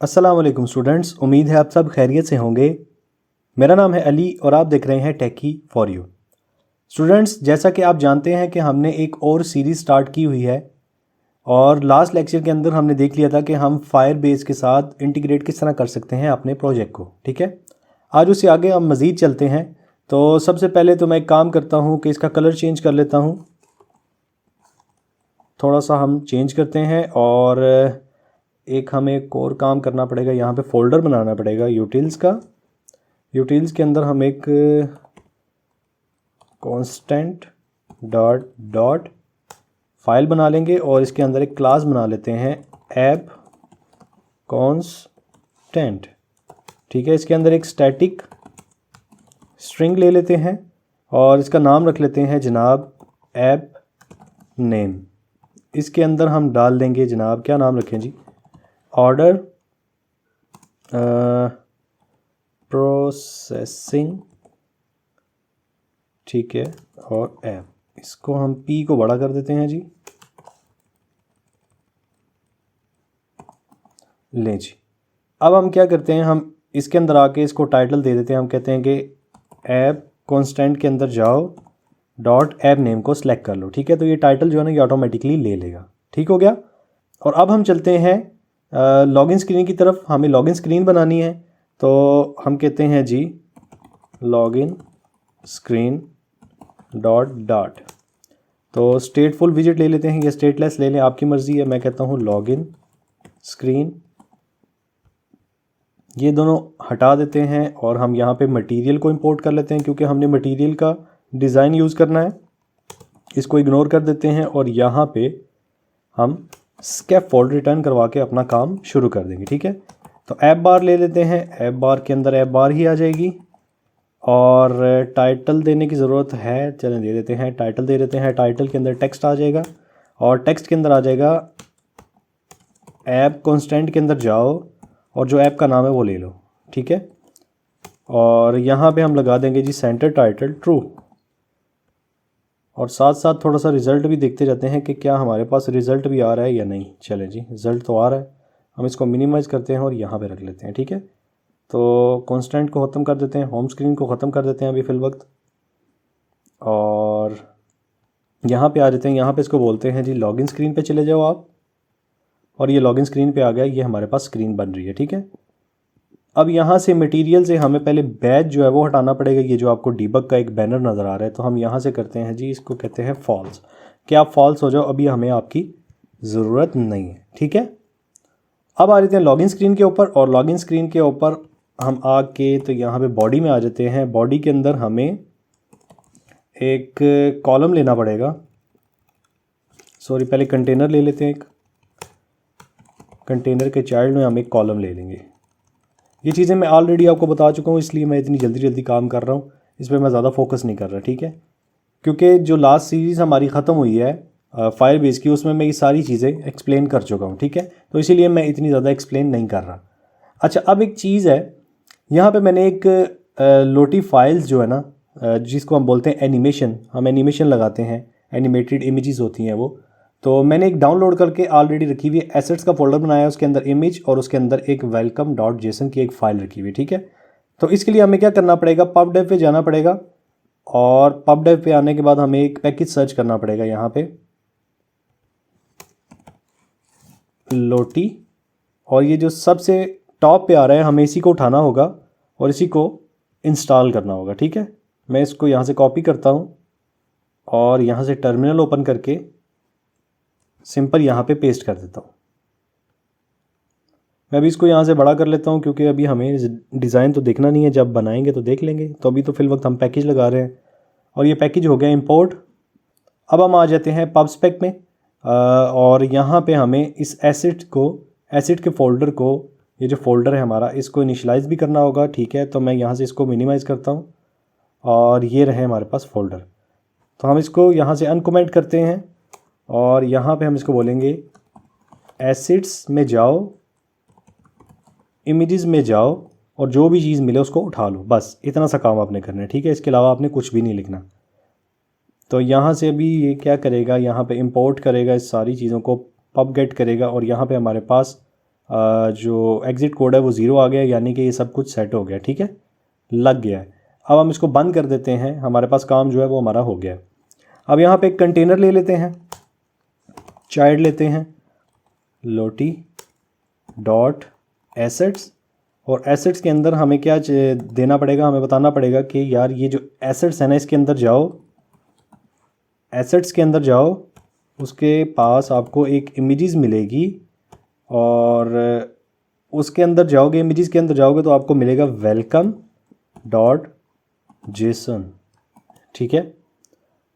अस्सलाम वालेकुम स्टूडेंट्स, उम्मीद है आप सब खैरियत से होंगे। मेरा नाम है अली और आप देख रहे हैं टेकी फॉर यू। स्टूडेंट्स, जैसा कि आप जानते हैं कि हमने एक और सीरीज़ स्टार्ट की हुई है और लास्ट लेक्चर के अंदर हमने देख लिया था कि हम फायर बेस के साथ इंटीग्रेट किस तरह कर सकते हैं अपने प्रोजेक्ट को। ठीक है, आज उससे आगे हम मज़ीद चलते हैं। तो सबसे पहले तो मैं एक काम करता हूँ कि इसका कलर चेंज कर लेता हूँ, थोड़ा सा हम चेंज करते हैं। और एक हमें एक और काम करना पड़ेगा, यहाँ पे फ़ोल्डर बनाना पड़ेगा यूटिल्स का। यूटिल्स के अंदर हम एक कांस्टेंट डॉट डॉट फाइल बना लेंगे और इसके अंदर एक क्लास बना लेते हैं ऐप कांस्टेंट। ठीक है, इसके अंदर एक स्टैटिक स्ट्रिंग ले लेते हैं और इसका नाम रख लेते हैं जनाब ऐप नेम। इसके अंदर हम डाल देंगे जनाब, क्या नाम रखें जी, ऑर्डर प्रोसेसिंग। ठीक है, और ऐप, इसको हम पी को बड़ा कर देते हैं जी। लें जी, अब हम क्या करते हैं, हम इसके अंदर आके इसको टाइटल दे देते हैं। हम कहते हैं कि ऐप कांस्टेंट के अंदर जाओ, डॉट ऐप नेम को सिलेक्ट कर लो। ठीक है, तो ये टाइटल जो है ना ये ऑटोमेटिकली ले लेगा। ठीक हो गया। और अब हम चलते हैं लॉगिन स्क्रीन की तरफ। हमें लॉगिन स्क्रीन बनानी है, तो हम कहते हैं जी लॉगिन स्क्रीन डॉट डॉट। तो स्टेटफुल विजिट ले लेते हैं या स्टेटलेस ले लें, आपकी मर्ज़ी है। मैं कहता हूँ लॉगिन स्क्रीन। ये दोनों हटा देते हैं और हम यहाँ पे मटेरियल को इंपोर्ट कर लेते हैं, क्योंकि हमने मटेरियल का डिज़ाइन यूज़ करना है। इसको इग्नोर कर देते हैं और यहाँ पे हम स्कैफोल्ड रिटर्न करवा के अपना काम शुरू कर देंगे। ठीक है, तो ऐप बार ले लेते हैं। ऐप बार के अंदर ऐप बार ही आ जाएगी और टाइटल देने की ज़रूरत है, चलें दे देते हैं। टाइटल दे देते हैं, टाइटल के अंदर टेक्स्ट आ जाएगा और टेक्स्ट के अंदर आ जाएगा ऐप कांस्टेंट के अंदर जाओ और जो ऐप का नाम है वो ले लो। ठीक है, और यहाँ पे हम लगा देंगे जी सेंटर टाइटल ट्रू। और साथ साथ थोड़ा सा रिज़ल्ट भी देखते जाते हैं कि क्या हमारे पास रिज़ल्ट भी आ रहा है या नहीं। चलें जी, रिज़ल्ट तो आ रहा है। हम इसको मिनिमाइज़ करते हैं और यहाँ पे रख लेते हैं। ठीक है, तो कांस्टेंट को ख़त्म कर देते हैं, होम स्क्रीन को ख़त्म कर देते हैं अभी फ़िल वक्त, और यहाँ पे आ जाते हैं। यहाँ पे इसको बोलते हैं जी लॉगिन स्क्रीन पे चले जाओ आप, और ये लॉगिन स्क्रीन पे आ गया, ये हमारे पास स्क्रीन बन रही है। ठीक है, अब यहाँ से मटेरियल से हमें पहले बैच जो है वो हटाना पड़ेगा। ये जो आपको डीबग का एक बैनर नज़र आ रहा है, तो हम यहाँ से करते हैं जी, इसको कहते हैं फॉल्स। कि आप फॉल्स हो जाओ, अभी हमें आपकी ज़रूरत नहीं है। ठीक है, अब आ जाते हैं लॉगिन स्क्रीन के ऊपर, और लॉगिन स्क्रीन के ऊपर हम आके तो यहाँ पे बॉडी में आ जाते हैं। बॉडी के अंदर हमें एक कॉलम लेना पड़ेगा, सॉरी पहले कंटेनर ले लेते हैं। एक कंटेनर के चाइल्ड में हम एक कॉलम ले लेंगे। ये चीज़ें मैं ऑलरेडी आपको बता चुका हूँ, इसलिए मैं इतनी जल्दी जल्दी काम कर रहा हूँ, इस पर मैं ज़्यादा फोकस नहीं कर रहा। ठीक है, क्योंकि जो लास्ट सीरीज़ हमारी ख़त्म हुई है फायर बेस की, उसमें मैं ये सारी चीज़ें एक्सप्लेन कर चुका हूँ। ठीक है, तो इसीलिए मैं इतनी ज़्यादा एक्सप्लेन नहीं कर रहा। अच्छा, अब एक चीज़ है, यहाँ पे मैंने एक लोटी फाइल्स जो है ना, जिसको हम बोलते हैं एनिमेशन, हम एनिमेशन लगाते हैं, एनिमेटेड इमेजेस होती हैं वो, तो मैंने एक डाउनलोड करके ऑलरेडी रखी हुई है, एसेट्स का फोल्डर बनाया है, उसके अंदर इमेज और उसके अंदर एक वेलकम डॉट जेसन की एक फ़ाइल रखी हुई है। ठीक है, तो इसके लिए हमें क्या करना पड़ेगा, पब डेव पे जाना पड़ेगा, और पब डेव पे आने के बाद हमें एक पैकेज सर्च करना पड़ेगा यहाँ पे लोटी, और ये जो सबसे टॉप पे आ रहा है हमें इसी को उठाना होगा और इसी को इंस्टॉल करना होगा। ठीक है, मैं इसको यहाँ से कॉपी करता हूँ और यहाँ से टर्मिनल ओपन करके सिंपल यहाँ पे पेस्ट कर देता हूँ। मैं अभी इसको यहाँ से बड़ा कर लेता हूँ, क्योंकि अभी हमें डिज़ाइन तो देखना नहीं है, जब बनाएंगे तो देख लेंगे। तो अभी तो फिल वक्त हम पैकेज लगा रहे हैं और ये पैकेज हो गया इंपोर्ट। अब हम आ जाते हैं पब स्पेक में, और यहाँ पे हमें इस एसिड के फ़ोल्डर को, ये जो फ़ोल्डर है हमारा, इसको इनिशलाइज़ भी करना होगा। ठीक है, तो मैं यहाँ से इसको मिनिमाइज़ करता हूँ और ये रहे हमारे पास फ़ोल्डर। तो हम इसको यहाँ से अनकमेंट करते हैं और यहाँ पे हम इसको बोलेंगे एसिड्स में जाओ, इमेजेस में जाओ और जो भी चीज़ मिले उसको उठा लो। बस इतना सा काम आपने करना है। ठीक है, इसके अलावा आपने कुछ भी नहीं लिखना। तो यहाँ से अभी ये क्या करेगा, यहाँ पे इंपोर्ट करेगा इस सारी चीज़ों को, पब गेट करेगा, और यहाँ पे हमारे पास जो एग्ज़िट कोड है वो 0 आ गया, यानी कि ये सब कुछ सेट हो गया, ठीक है, लग गया है। अब हम इसको बंद कर देते हैं, हमारे पास काम जो है वो हमारा हो गया है। अब यहाँ पे एक कंटेनर ले लेते हैं, चाइल्ड लेते हैं लोटी डॉट एसेट्स, और एसेट्स के अंदर हमें क्या देना पड़ेगा, हमें बताना पड़ेगा कि यार ये जो एसेट्स है ना, इसके अंदर जाओ, एसेट्स के अंदर जाओ, उसके पास आपको एक इमेजेस मिलेगी, और उसके अंदर जाओगे, इमेजेस के अंदर जाओगे तो आपको मिलेगा वेलकम डॉट जेसन, ठीक है।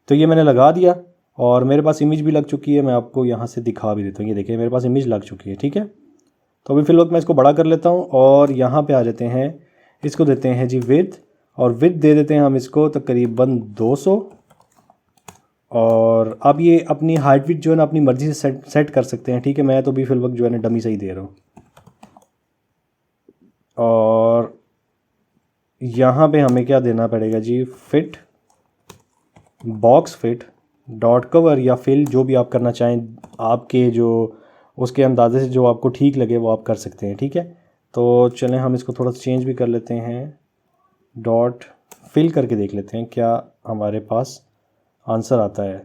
तो ये मैंने लगा दिया और मेरे पास इमेज भी लग चुकी है, मैं आपको यहाँ से दिखा भी देता हूँ, ये देखिए मेरे पास इमेज लग चुकी है, ठीक है। तो अभी फिलहाल मैं इसको बड़ा कर लेता हूँ और यहाँ पे आ जाते हैं, इसको देते हैं जी विड्थ, और विड्थ दे देते हैं हम इसको तकरीबन 200, और अब ये अपनी हाइट विड्थ जो है ना अपनी मर्ज़ी से सेट कर सकते हैं, ठीक है। मैं तो भी फिल वक्त जो है ना डमी से ही दे रहा हूँ। और यहाँ पे हमें क्या देना पड़ेगा जी, fit box fit dot cover या फिल, जो भी आप करना चाहें, आपके जो उसके अंदाजे से जो आपको ठीक लगे वो आप कर सकते हैं, ठीक है। तो चलें हम इसको थोड़ा सा चेंज भी कर लेते हैं, डॉट फिल करके देख लेते हैं क्या हमारे पास आंसर आता है।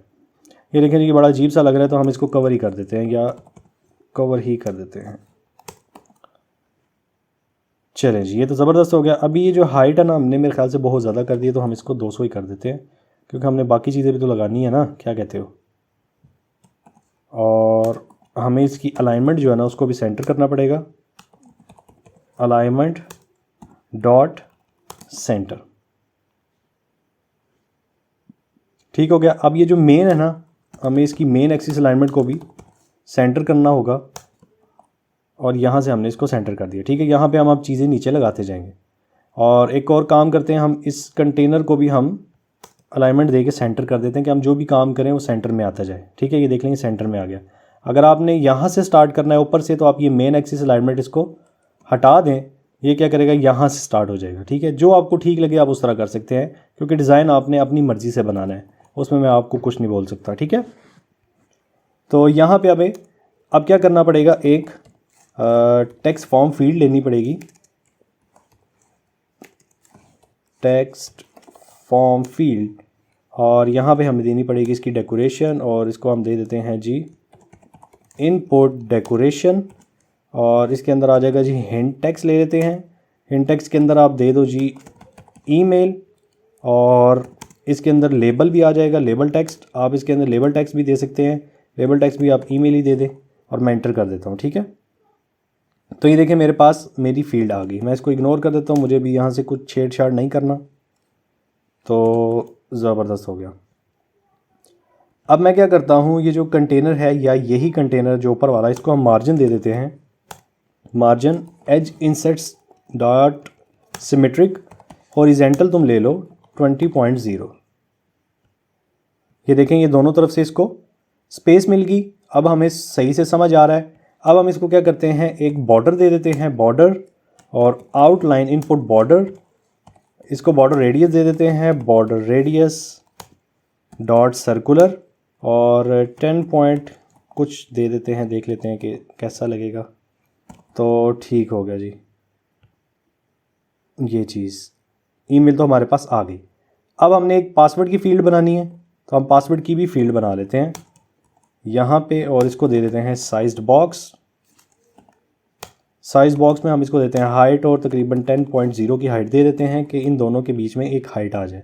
ये देखें कि बड़ा अजीब सा लग रहा है, तो हम इसको कवर ही कर देते हैं, या कवर ही कर देते हैं। चलें जी, ये तो ज़बरदस्त हो गया। अभी ये जो हाइट है ना, हमने मेरे ख्याल से बहुत ज़्यादा कर दी है, तो हम इसको 200 ही कर देते हैं, क्योंकि हमने बाकी चीज़ें भी तो लगानी है ना, क्या कहते हो। और हमें इसकी अलाइनमेंट जो है ना उसको भी सेंटर करना पड़ेगा, अलाइनमेंट डॉट सेंटर, ठीक हो गया। अब ये जो मेन है ना, हमें इसकी मेन एक्सिस अलाइनमेंट को भी सेंटर करना होगा, और यहाँ से हमने इसको सेंटर कर दिया, ठीक है। यहाँ पे हम अब चीज़ें नीचे लगाते जाएंगे। और एक और काम करते हैं, हम इस कंटेनर को भी हम अलाइनमेंट दे के सेंटर कर देते हैं, कि हम जो भी काम करें वो सेंटर में आता जाए, ठीक है। ये देख लेंगे सेंटर में आ गया। अगर आपने यहाँ से स्टार्ट करना है ऊपर से, तो आप ये मेन एक्सिस अलाइनमेंट इसको हटा दें, ये क्या करेगा, यहाँ से स्टार्ट हो जाएगा, ठीक है। जो आपको ठीक लगे आप उस तरह कर सकते हैं, क्योंकि डिज़ाइन आपने अपनी मर्ज़ी से बनाना है, उसमें मैं आपको कुछ नहीं बोल सकता, ठीक है। तो यहाँ पे हमें अब क्या करना पड़ेगा, एक टेक्स्ट फॉर्म फील्ड लेनी पड़ेगी, टेक्स्ट फॉर्म फील्ड, और यहाँ पे हमें देनी पड़ेगी इसकी डेकोरेशन, और इसको हम दे देते हैं जी इनपुट डेकोरेशन, और इसके अंदर आ जाएगा जी हिंट टेक्स्ट ले लेते हैं। हिंट टेक्स्ट के अंदर आप दे दो जी ईमेल, और इसके अंदर लेबल भी आ जाएगा, लेबल टेक्स्ट, आप इसके अंदर लेबल टेक्स्ट भी दे सकते हैं, लेबल टेक्स्ट भी आप ईमेल ही दे दें, और मैं एंटर कर देता हूँ, ठीक है। तो ये देखिए मेरे पास मेरी फील्ड आ गई, मैं इसको इग्नोर कर देता हूँ, मुझे भी यहाँ से कुछ छेड़छाड़ नहीं करना, तो ज़बरदस्त हो गया। अब मैं क्या करता हूँ, ये जो कंटेनर है या यही कंटेनर जो ऊपर वाला, इसको हम मार्जिन दे देते हैं, margin as insets dot symmetric, horizontal तुम ले लो 20.0। ये देखें ये दोनों तरफ से इसको स्पेस मिल गई, अब हमें सही से समझ आ रहा है। अब हम इसको क्या करते हैं, एक बॉर्डर दे देते हैं, बॉर्डर, और आउटलाइन इनपुट बॉर्डर, इसको बॉर्डर रेडियस दे देते हैं, बॉर्डर रेडियस डॉट सर्कुलर, और 10 पॉइंट कुछ दे देते हैं, देख लेते हैं कि कैसा लगेगा। तो ठीक हो गया जी, ये चीज़ ईमेल तो हमारे पास आ गई। अब हमने एक पासवर्ड की फ़ील्ड बनानी है, तो हम पासवर्ड की भी फ़ील्ड बना लेते हैं यहाँ पे, और इसको दे देते हैं साइज्ड बॉक्स। साइज़ बॉक्स में हम इसको देते हैं हाइट, और तकरीबन 10.0 की हाइट दे देते हैं, कि इन दोनों के बीच में एक हाइट आ जाए।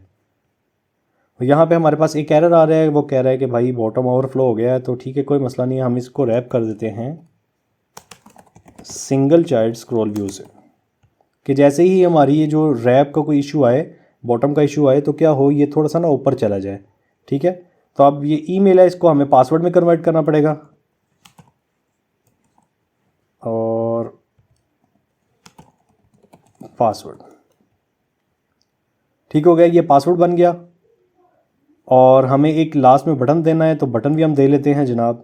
यहाँ पे हमारे पास एक एरर आ रहा है, वो कह रहा है कि भाई बॉटम ओवरफ्लो हो गया है, तो ठीक है कोई मसला नहीं है, हम इसको रैप कर देते हैं सिंगल चाइल्ड स्क्रॉल व्यू से, कि जैसे ही हमारी ये जो रैप का कोई इशू आए, बॉटम का इशू आए, तो क्या हो, ये थोड़ा सा ना ऊपर चला जाए, ठीक है। तो अब ये ईमेल है, इसको हमें पासवर्ड में कन्वर्ट करना पड़ेगा, और पासवर्ड ठीक हो गया, ये पासवर्ड बन गया। और हमें एक लास्ट में बटन देना है, तो बटन भी हम दे लेते हैं जनाब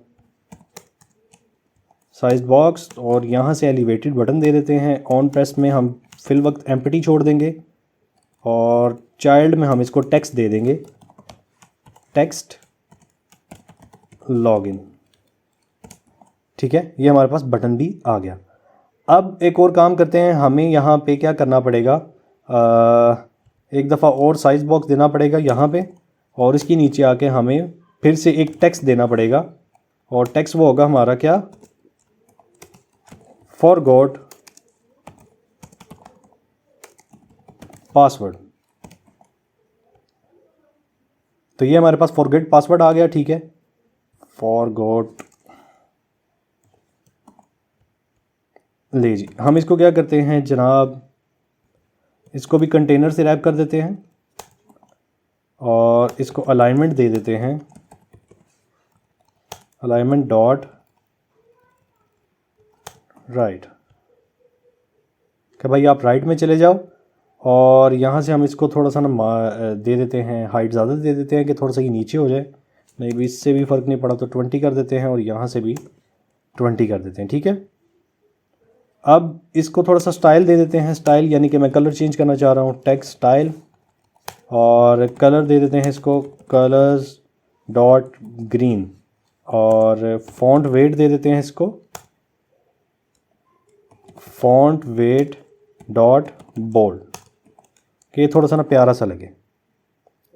साइज बॉक्स, और यहाँ से एलिवेटेड बटन दे देते हैं। ऑन प्रेस में हम फिल वक्त एम्प्टी छोड़ देंगे, और चाइल्ड में हम इसको टेक्स्ट दे देंगे, टेक्स्ट लॉगिन, ठीक है। ये हमारे पास बटन भी आ गया। अब एक और काम करते हैं, हमें यहाँ पे क्या करना पड़ेगा, एक दफ़ा और साइज़ बॉक्स देना पड़ेगा यहाँ पे, और इसके नीचे आके हमें फिर से एक टेक्स्ट देना पड़ेगा, और टेक्स्ट वो होगा हमारा क्या, फॉरगॉट पासवर्ड। तो ये हमारे पास फॉरगेट पासवर्ड आ गया, ठीक है। फॉरगॉट, ले जी, हम इसको क्या करते हैं जनाब, इसको भी कंटेनर से रैप कर देते हैं और इसको अलाइनमेंट दे देते हैं, अलाइनमेंट डॉट राइट, कि भाई आप राइट में चले जाओ। और यहाँ से हम इसको थोड़ा सा ना दे देते हैं, हाइट ज़्यादा दे देते हैं कि थोड़ा सा ये नीचे हो जाए, नहीं भी इससे भी फ़र्क नहीं पड़ा तो 20 कर देते हैं, और यहाँ से भी 20 कर देते हैं, ठीक है। अब इसको थोड़ा सा स्टाइल दे देते हैं, स्टाइल यानी कि मैं कलर चेंज करना चाह रहा हूँ, टेक्स्ट स्टाइल, और कलर दे देते हैं इसको कलर्स डॉट ग्रीन, और फॉन्ट वेट दे देते हैं इसको फॉन्ट वेट डॉट बोल्ड, कि ये थोड़ा सा ना प्यारा सा लगे।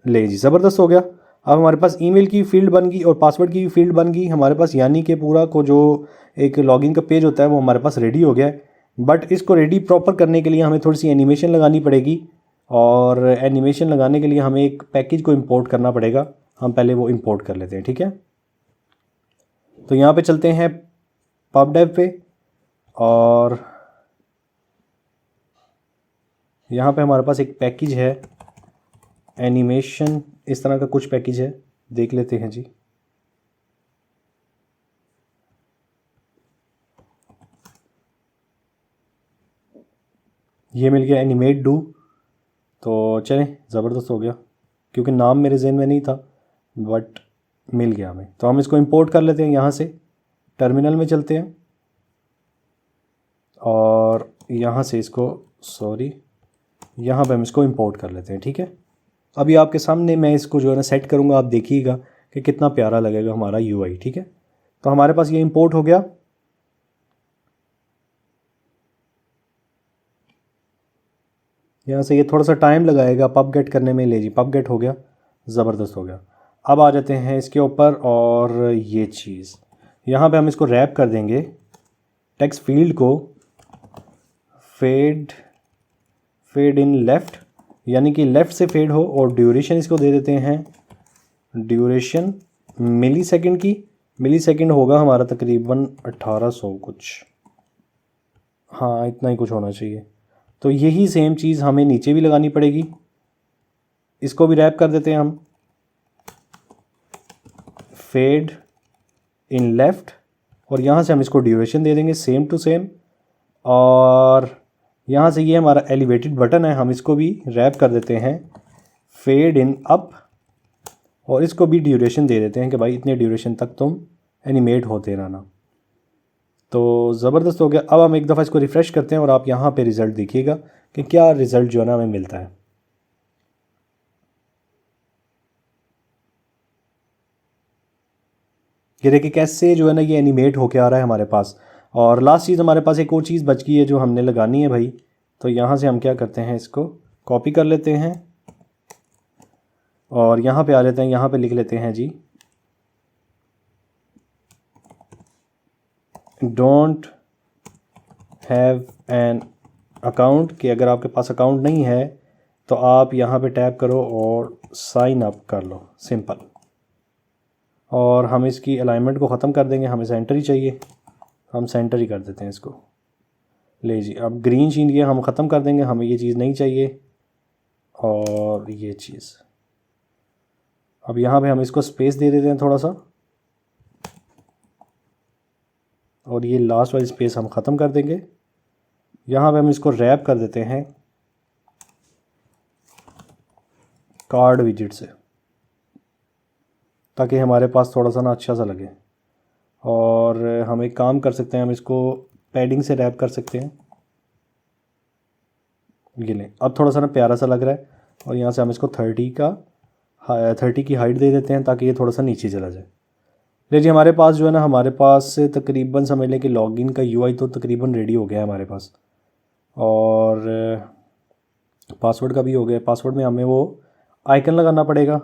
ले जी, ज़बरदस्त हो गया। अब हमारे पास ईमेल की फ़ील्ड बन गई और पासवर्ड की फ़ील्ड बन गई हमारे पास, यानी कि पूरा को जो एक लॉगिन का पेज होता है वो हमारे पास रेडी हो गया है। बट इसको रेडी प्रॉपर करने के लिए हमें थोड़ी सी एनिमेशन लगानी पड़ेगी, और एनिमेशन लगाने के लिए हमें एक पैकेज को इंपोर्ट करना पड़ेगा। हम पहले वो इंपोर्ट कर लेते हैं, ठीक है। तो यहाँ पे चलते हैं पबडेव पे, और यहाँ पे हमारे पास एक पैकेज है एनिमेशन, इस तरह का कुछ पैकेज है, देख लेते हैं जी। ये मिल गया एनिमेट डू, तो चलें, ज़बरदस्त हो गया, क्योंकि नाम मेरे जहन में नहीं था बट मिल गया हमें। तो हम इसको इंपोर्ट कर लेते हैं, यहाँ से टर्मिनल में चलते हैं और यहाँ से इसको यहाँ पे हम इसको इंपोर्ट कर लेते हैं, ठीक है। अभी आपके सामने मैं इसको जो है ना सेट करूँगा, आप देखिएगा कि कितना प्यारा लगेगा हमारा यूआई, ठीक है। तो हमारे पास ये इंपोर्ट हो गया। यहाँ से ये थोड़ा सा टाइम लगाएगा पब गेट करने में। ले जी, पब गेट हो गया, ज़बरदस्त हो गया। अब आ जाते हैं इसके ऊपर, और ये चीज़ यहाँ पे हम इसको रैप कर देंगे, टेक्स्ट फील्ड को फेड इन लेफ़्ट, यानी कि लेफ़्ट से फेड हो, और ड्यूरेशन इसको दे देते हैं ड्यूरेशन मिली सेकेंड की। मिली सेकेंड होगा हमारा तकरीबन 1800 कुछ, हाँ इतना ही कुछ होना चाहिए। तो यही सेम चीज़ हमें नीचे भी लगानी पड़ेगी, इसको भी रैप कर देते हैं हम, फेड इन लेफ़्ट, और यहाँ से हम इसको ड्यूरेशन दे देंगे सेम टू सेम। और यहाँ से ये हमारा एलिवेटेड बटन है, हम इसको भी रैप कर देते हैं फेड इन अप, और इसको भी ड्यूरेशन दे देते हैं कि भाई इतने ड्यूरेशन तक तुम एनिमेट होते रहना। तो ज़बरदस्त हो गया। अब हम एक दफ़ा इसको रिफ़्रेश करते हैं और आप यहाँ पे रिज़ल्ट देखिएगा कि क्या रिज़ल्ट जो है ना हमें मिलता है। ये देखिए कैसे जो है ना ये एनिमेट होके आ रहा है हमारे पास। और लास्ट चीज़ हमारे पास एक और चीज़ बच गई है जो हमने लगानी है भाई। तो यहाँ से हम क्या करते हैं, इसको कॉपी कर लेते हैं और यहाँ पे आ लेते हैं, यहाँ पे लिख लेते हैं जी डोंट हैव एन अकाउंट, कि अगर आपके पास अकाउंट नहीं है तो आप यहाँ पे टैप करो और साइन अप कर लो, सिंपल। और हम इसकी अलाइनमेंट को ख़त्म कर देंगे, हमें सेंटर ही चाहिए, हम सेंटर ही कर देते हैं इसको। ले जी, अब ग्रीन शीन ये हम ख़त्म कर देंगे, हमें ये चीज़ नहीं चाहिए। और ये चीज़ अब यहाँ पे हम इसको स्पेस दे देते हैं थोड़ा सा, और ये लास्ट वाली स्पेस हम ख़त्म कर देंगे। यहाँ पे हम इसको रैप कर देते हैं कार्ड विजिट से, ताकि हमारे पास थोड़ा सा ना अच्छा सा लगे। और हम एक काम कर सकते हैं, हम इसको पैडिंग से रैप कर सकते हैं। ये लें, अब थोड़ा सा ना प्यारा सा लग रहा है। और यहाँ से हम इसको 30 की हाइट दे देते हैं ताकि ये थोड़ा सा नीचे चला जाए। ले जी, हमारे पास जो है ना, हमारे पास तकरीबन समझ लें कि लॉगिन का यूआई तो तकरीबन रेडी हो गया है हमारे पास, और पासवर्ड का भी हो गया। पासवर्ड में हमें वो आइकन लगाना पड़ेगा,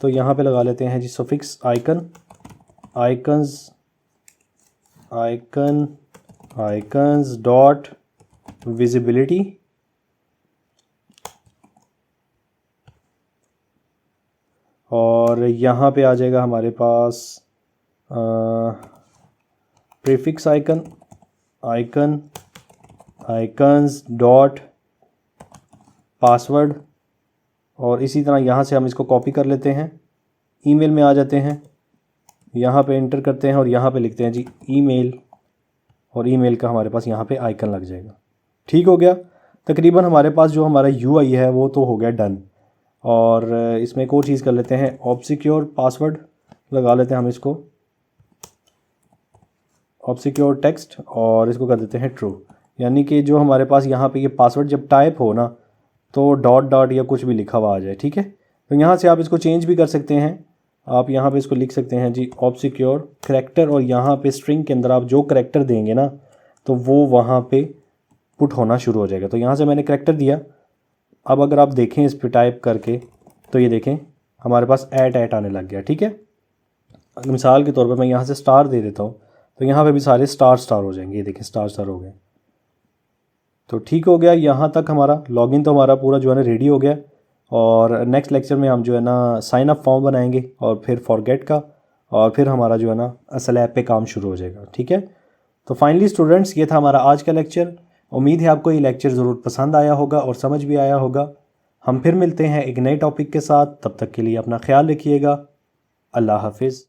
तो यहाँ पे लगा लेते हैं जी suffix icon, icons dot visibility, और यहाँ पे आ जाएगा हमारे पास प्रीफिक्स आइकन्स डॉट पासवर्ड, और इसी तरह यहाँ से हम इसको कॉपी कर लेते हैं, ईमेल में आ जाते हैं, यहाँ पे एंटर करते हैं और यहाँ पे लिखते हैं जी ईमेल, और ईमेल का हमारे पास यहाँ पे आइकन लग जाएगा। ठीक हो गया। तकरीबन हमारे पास जो हमारा यूआई है वो तो हो गया डन। और इसमें एक और चीज़ कर लेते हैं, ऑब्सिक्योर पासवर्ड लगा लेते हैं हम इसको, ऑब्सिक्योर टेक्स्ट, और इसको कर देते हैं ट्रू। यानी कि जो हमारे पास यहाँ पे ये पासवर्ड जब टाइप हो ना, तो डॉट डॉट या कुछ भी लिखा हुआ आ जाए। ठीक है, तो यहाँ से आप इसको चेंज भी कर सकते हैं। आप यहाँ पे इसको लिख सकते हैं जी ऑब्सिक्योर करैक्टर, और यहाँ पे स्ट्रिंग के अंदर आप जो करैक्टर देंगे ना, तो वो वहाँ पे पुट होना शुरू हो जाएगा। तो यहाँ से मैंने करैक्टर दिया। अब अगर आप देखें इस पर टाइप करके, तो ये देखें हमारे पास ऐट आने लग गया। ठीक है, मिसाल के तौर पर मैं यहाँ से स्टार दे देता हूँ, तो यहाँ पे भी सारे स्टार हो जाएंगे। ये देखें स्टार हो गए। तो ठीक हो गया। यहाँ तक हमारा लॉगिन तो हमारा पूरा जो है ना रेडी हो गया। और नेक्स्ट लेक्चर में हम जो है ना साइन अप फॉर्म बनाएंगे, और फिर फॉरगेट का, और फिर हमारा जो है ना असल ऐप पे काम शुरू हो जाएगा। ठीक है, तो फाइनली स्टूडेंट्स, ये था हमारा आज का लेक्चर। उम्मीद है आपको ये लेक्चर ज़रूर पसंद आया होगा और समझ भी आया होगा। हम फिर मिलते हैं एक नए टॉपिक के साथ। तब तक के लिए अपना ख्याल रखिएगा। अल्लाह हाफिज़।